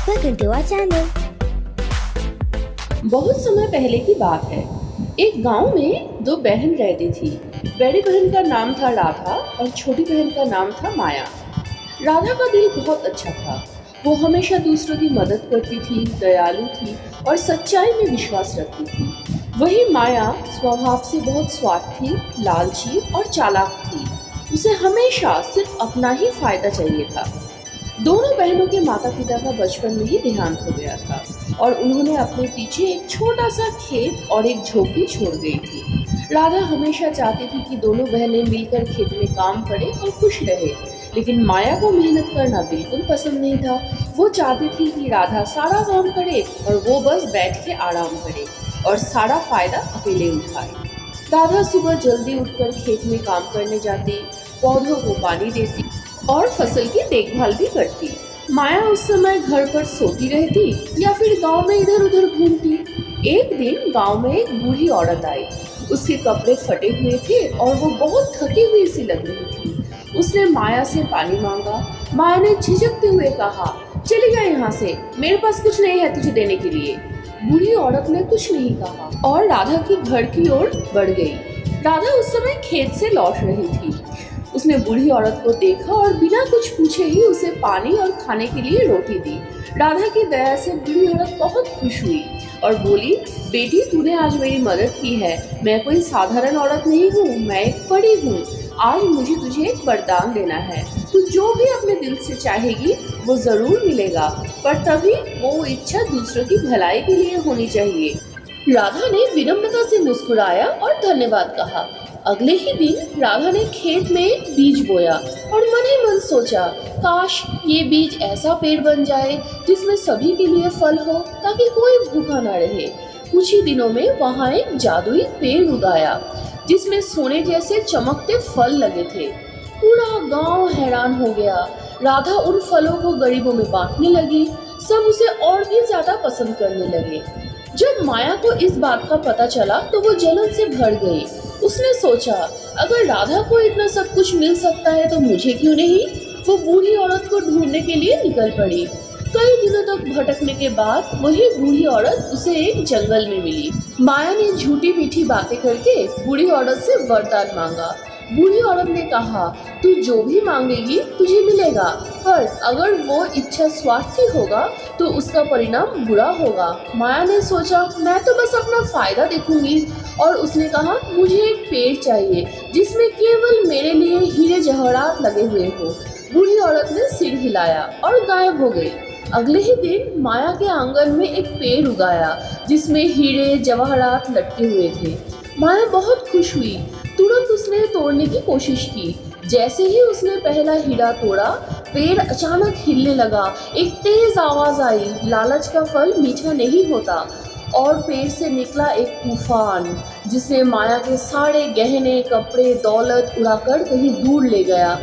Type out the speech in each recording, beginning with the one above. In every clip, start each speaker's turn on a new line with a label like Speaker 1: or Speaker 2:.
Speaker 1: Welcome to our channel.
Speaker 2: बहुत समय पहले की बात है। एक गांव में दो बहन रहती थी। बड़ी बहन का नाम था राधा और छोटी बहन का नाम था माया। राधा का दिल बहुत अच्छा था। वो हमेशा दूसरों की मदद करती थी, दयालु थी और सच्चाई में विश्वास रखती थी। वही माया स्वभाव से बहुत स्वार्थी, लालची और चालाक थी। उसे हमेशा सिर्फ अपना ही फायदा चाहिए था। दोनों बहनों के माता पिता का बचपन में ही देहांत हो गया था और उन्होंने अपने पीछे एक छोटा सा खेत और एक झोपड़ी छोड़ गई थी। राधा हमेशा चाहती थी कि दोनों बहनें मिलकर खेत में काम करें और खुश रहे, लेकिन माया को मेहनत करना बिल्कुल पसंद नहीं था। वो चाहती थी कि राधा सारा काम करे और वो बस बैठ के आराम करे और सारा फायदा अकेले उठाए। राधा सुबह जल्दी उठकर खेत में काम करने जाती, पौधों को पानी देती और फसल की देखभाल भी करती। माया उस समय घर पर सोती रहती या फिर गांव में इधर उधर घूमती। एक दिन गांव में एक बूढ़ी औरत आई। उसके कपड़े फटे हुए थे और वो बहुत थकी हुई सी लग रही थी। उसने माया से पानी मांगा। माया ने झिझकते हुए कहा, चली जा यहाँ से, मेरे पास कुछ नहीं है तुझे देने के लिए। बूढ़ी औरत ने कुछ नहीं कहा और राधा की घर की ओर बढ़ गई। राधा उस समय खेत से लौट रही थी। उसने बूढ़ी औरत को देखा और बिना कुछ पूछे ही उसे पानी और खाने के लिए रोटी दी। राधा की दया से बूढ़ी औरत बहुत खुश हुई और बोली, बेटी तूने आज मेरी मदद की है। मैं कोई साधारण औरत नहीं हूँ, मैं एक बड़ी हूँ। आज मुझे तुझे एक वरदान देना है। तू जो भी अपने दिल से चाहेगी वो जरूर मिलेगा, पर तभी वो इच्छा दूसरों की भलाई के लिए होनी चाहिए। राधा ने विनम्रता से मुस्कुराया और धन्यवाद कहा। अगले ही दिन राधा ने खेत में बीज बोया और मन ही मन सोचा, काश ये बीज ऐसा पेड़ बन जाए जिसमें सभी के लिए फल हो, ताकि कोई भूखा ना रहे। कुछ ही दिनों में वहाँ एक जादुई पेड़ उगाया जिसमें सोने जैसे चमकते फल लगे थे। पूरा गांव हैरान हो गया। राधा उन फलों को गरीबों में बांटने लगी। सब उसे और भी ज्यादा पसंद करने लगे। जब माया को इस बात का पता चला तो वो जलन से भर गई। उसने सोचा, अगर राधा को इतना सब कुछ मिल सकता है तो मुझे क्यों नहीं। वो बूढ़ी औरत को ढूंढने के लिए निकल पड़ी। कई दिनों तक भटकने के बाद वही बूढ़ी औरत उसे एक जंगल में मिली। माया ने झूठी मीठी बातें करके बूढ़ी औरत से वरदान मांगा। बूढ़ी औरत ने कहा, तू जो भी मांगेगी तुझे मिलेगा, पर अगर वो इच्छा स्वार्थी होगा तो उसका परिणाम बुरा होगा। माया ने सोचा, मैं तो बस अपना फायदा देखूंगी, और उसने कहा, मुझे एक पेड़ चाहिए जिसमें केवल मेरे लिए हीरे जवाहरात लगे हुए हो। बूढ़ी औरत ने सिर हिलाया और गायब हो गई। अगले ही दिन माया के आंगन में एक पेड़ उगाया जिसमें हीरे जवाहरात लटके हुए थे। माया बहुत खुश हुई। तुरंत उसने तोड़ने की कोशिश की। जैसे ही उसने पहला हीरा तोड़ा, पेड़ अचानक हिलने लगा। एक तेज आवाज आई, लालच का फल मीठा नहीं होता। और पेड़ से निकला एक तूफान जिसने माया के सारे गहने, कपड़े, दौलत उड़ाकर कहीं दूर ले गया।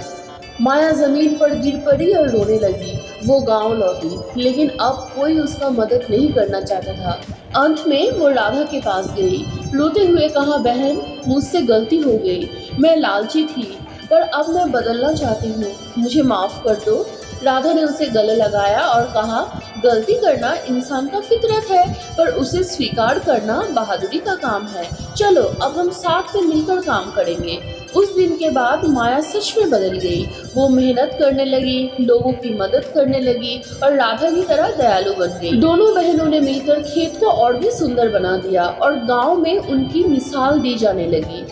Speaker 2: माया जमीन पर गिर पड़ी और रोने लगी। वो गांव लौटी, लेकिन अब कोई उसका मदद नहीं करना चाहता था। अंत में वो राधा के पास गई। रोते हुए कहा, बहन मुझसे गलती हो गई, मैं लालची थी, पर अब मैं बदलना चाहती हूँ, मुझे माफ कर दो। राधा ने उसे गले लगाया और कहा, गलती करना इंसान का फितरत है, पर उसे स्वीकार करना बहादुरी का काम है। चलो अब हम साथ में मिलकर काम करेंगे। उस दिन के बाद माया सच में बदल गई। वो मेहनत करने लगी, लोगों की मदद करने लगी और राधा की तरह दयालु बन गई। दोनों बहनों ने मिलकर खेत को और भी सुंदर बना दिया और गांव में उनकी मिसाल दी जाने लगी।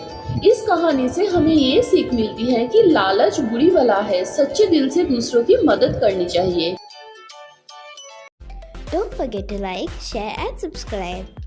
Speaker 2: इस कहानी से हमें ये सीख मिलती है कि लालच बुरी बला है, सच्चे दिल से दूसरों की मदद करनी चाहिए।
Speaker 1: Don't forget to like, share and subscribe.